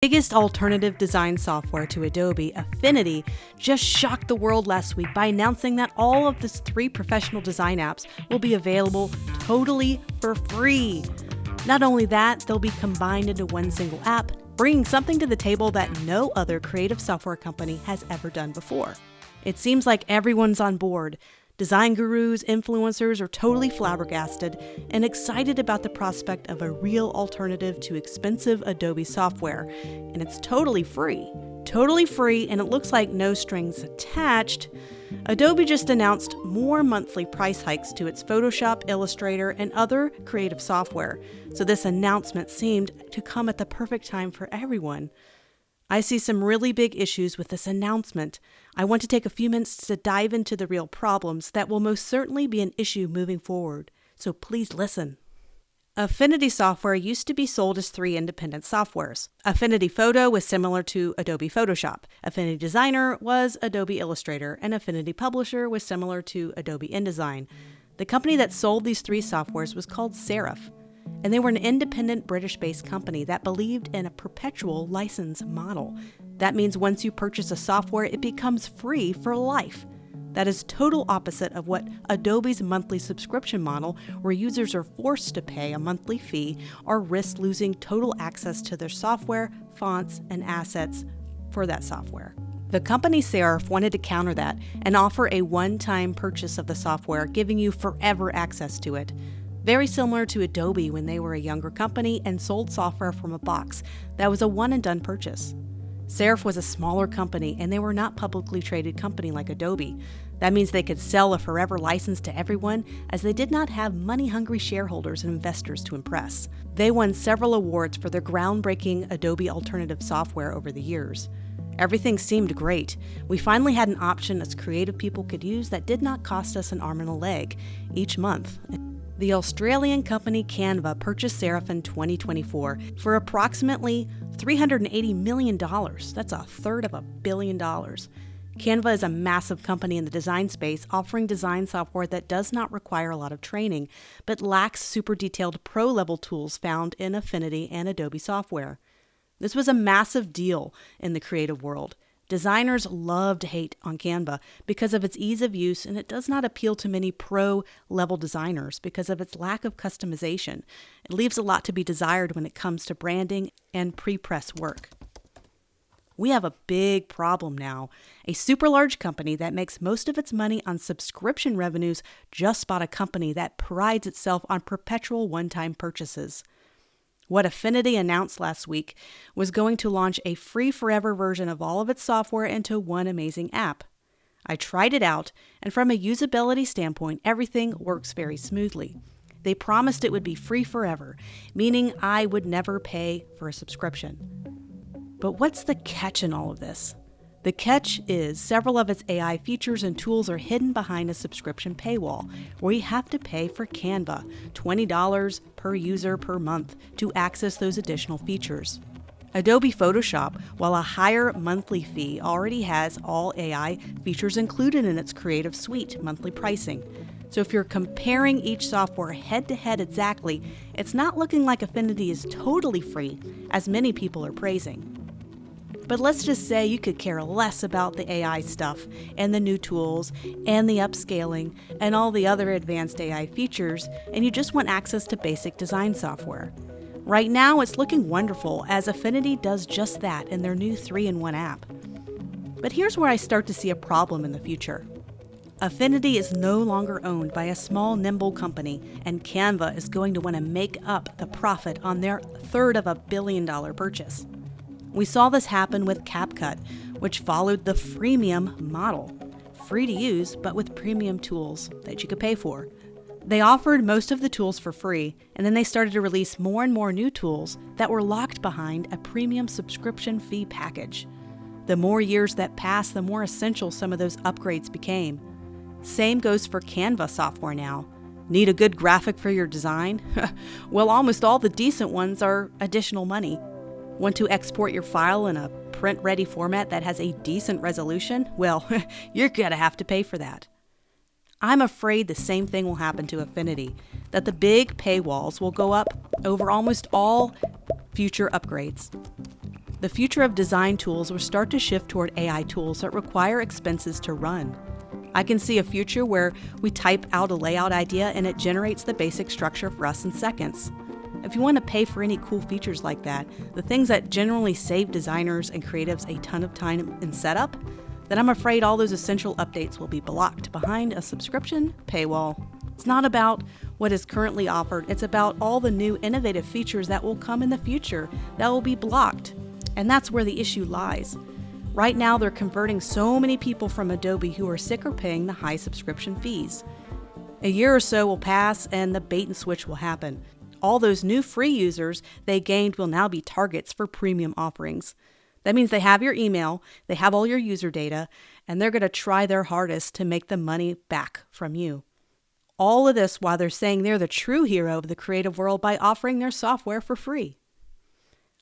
Biggest alternative design software to Adobe, Affinity, just shocked the world last week by announcing that all of its 3 professional design apps will be available totally for free. Not only that, they'll be combined into one single app, bringing something to the table that no other creative software company has ever done before. It seems like everyone's on board. Design gurus, influencers are totally flabbergasted and excited about the prospect of a real alternative to expensive Adobe software. And it's totally free. Totally free, and it looks like no strings attached. Adobe just announced more monthly price hikes to its Photoshop, Illustrator, and other creative software. So this announcement seemed to come at the perfect time for everyone. I see some really big issues with this announcement. I want to take a few minutes to dive into the real problems that will most certainly be an issue moving forward, so please listen. Affinity software used to be sold as 3 independent softwares. Affinity Photo was similar to Adobe Photoshop. Affinity Designer was Adobe Illustrator, and Affinity Publisher was similar to Adobe InDesign. The company that sold these 3 softwares was called Serif, and they were an independent British-based company that believed in a perpetual license model. That means once you purchase a software, it becomes free for life. That is total opposite of what Adobe's monthly subscription model, where users are forced to pay a monthly fee or risk losing total access to their software, fonts, and assets for that software. The company Serif wanted to counter that and offer a one-time purchase of the software, giving you forever access to it. Very similar to Adobe when they were a younger company and sold software from a box that was a one-and-done purchase. Serif was a smaller company, and they were not a publicly traded company like Adobe. That means they could sell a forever license to everyone, as they did not have money-hungry shareholders and investors to impress. They won several awards for their groundbreaking Adobe alternative software over the years. Everything seemed great. We finally had an option as creative people could use that did not cost us an arm and a leg each month. The Australian company Canva purchased Serif in 2024 for approximately $380 million. That's a third of $1 billion. Canva is a massive company in the design space, offering design software that does not require a lot of training, but lacks super detailed pro-level tools found in Affinity and Adobe software. This was a massive deal in the creative world. Designers love to hate on Canva because of its ease of use, and it does not appeal to many pro-level designers because of its lack of customization. It leaves a lot to be desired when it comes to branding and pre-press work. We have a big problem now. A super large company that makes most of its money on subscription revenues just bought a company that prides itself on perpetual one-time purchases. What Affinity announced last week was going to launch a free forever version of all of its software into one amazing app. I tried it out, and from a usability standpoint, everything works very smoothly. They promised it would be free forever, meaning I would never pay for a subscription. But what's the catch in all of this? The catch is several of its AI features and tools are hidden behind a subscription paywall, where you have to pay for Canva, $20 per user per month, to access those additional features. Adobe Photoshop, while a higher monthly fee, already has all AI features included in its Creative Suite monthly pricing. So if you're comparing each software head-to-head exactly, it's not looking like Affinity is totally free, as many people are praising. But let's just say you could care less about the AI stuff and the new tools and the upscaling and all the other advanced AI features, and you just want access to basic design software. Right now, it's looking wonderful as Affinity does just that in their new 3-in-1 app. But here's where I start to see a problem in the future. Affinity is no longer owned by a small, nimble company, and Canva is going to want to make up the profit on their third of $1 billion purchase. We saw this happen with CapCut, which followed the freemium model. Free to use, but with premium tools that you could pay for. They offered most of the tools for free, and then they started to release more and more new tools that were locked behind a premium subscription fee package. The more years that passed, the more essential some of those upgrades became. Same goes for Canva software now. Need a good graphic for your design? Well, almost all the decent ones are additional money. Want to export your file in a print-ready format that has a decent resolution? Well, you're going to have to pay for that. I'm afraid the same thing will happen to Affinity, that the big paywalls will go up over almost all future upgrades. The future of design tools will start to shift toward AI tools that require expenses to run. I can see a future where we type out a layout idea and it generates the basic structure for us in seconds. If you want to pay for any cool features like that, the things that generally save designers and creatives a ton of time in setup, then I'm afraid all those essential updates will be blocked behind a subscription paywall. It's not about what is currently offered, it's about all the new innovative features that will come in the future that will be blocked. And that's where the issue lies. Right now, they're converting so many people from Adobe who are sick of paying the high subscription fees. A year or so will pass and the bait and switch will happen. All those new free users they gained will now be targets for premium offerings. That means they have your email, they have all your user data, and they're going to try their hardest to make the money back from you. All of this while they're saying they're the true hero of the creative world by offering their software for free.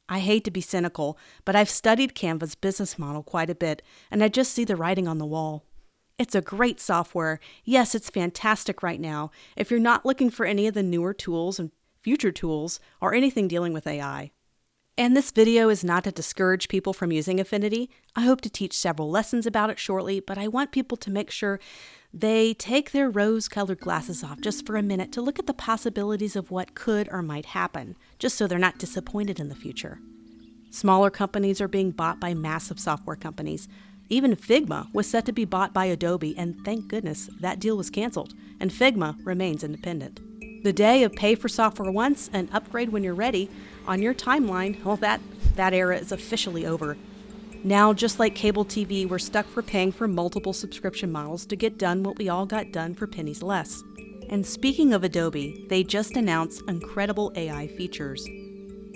I hate to be cynical, but I've studied Canva's business model quite a bit, and I just see the writing on the wall. It's a great software. Yes, it's fantastic right now if you're not looking for any of the newer tools and future tools or anything dealing with AI. And this video is not to discourage people from using Affinity. I hope to teach several lessons about it shortly, but I want people to make sure they take their rose-colored glasses off just for a minute to look at the possibilities of what could or might happen, just so they're not disappointed in the future. Smaller companies are being bought by massive software companies. Even Figma was set to be bought by Adobe, and thank goodness that deal was canceled, and Figma remains independent. The day of pay for software once and upgrade when you're ready on your timeline, well, that era is officially over. Now, just like cable TV, we're stuck for paying for multiple subscription models to get done what we all got done for pennies less. And speaking of Adobe, they just announced incredible AI features.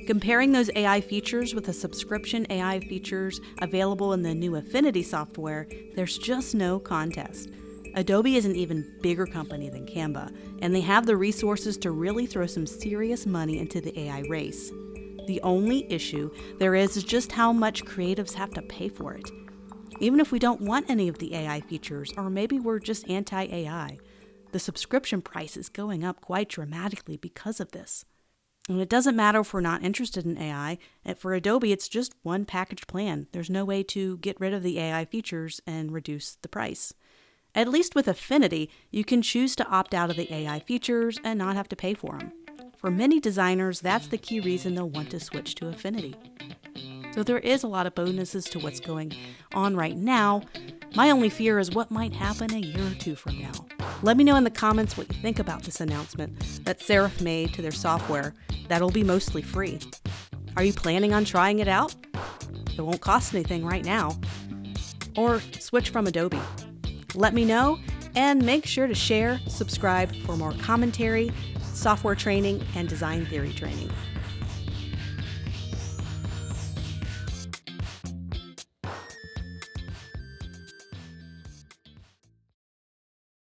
Comparing those AI features with the subscription AI features available in the new Affinity software, there's just no contest. Adobe is an even bigger company than Canva, and they have the resources to really throw some serious money into the AI race. The only issue there is just how much creatives have to pay for it. Even if we don't want any of the AI features, or maybe we're just anti-AI, the subscription price is going up quite dramatically because of this. And it doesn't matter if we're not interested in AI. For Adobe, it's just one package plan. There's no way to get rid of the AI features and reduce the price. At least with Affinity, you can choose to opt out of the AI features and not have to pay for them. For many designers, that's the key reason they'll want to switch to Affinity. So there is a lot of bonuses to what's going on right now. My only fear is what might happen a year or two from now. Let me know in the comments what you think about this announcement that Serif made to their software that'll be mostly free. Are you planning on trying it out? It won't cost anything right now. Or switch from Adobe. Let me know, and make sure to share, subscribe for more commentary, software training, and design theory training.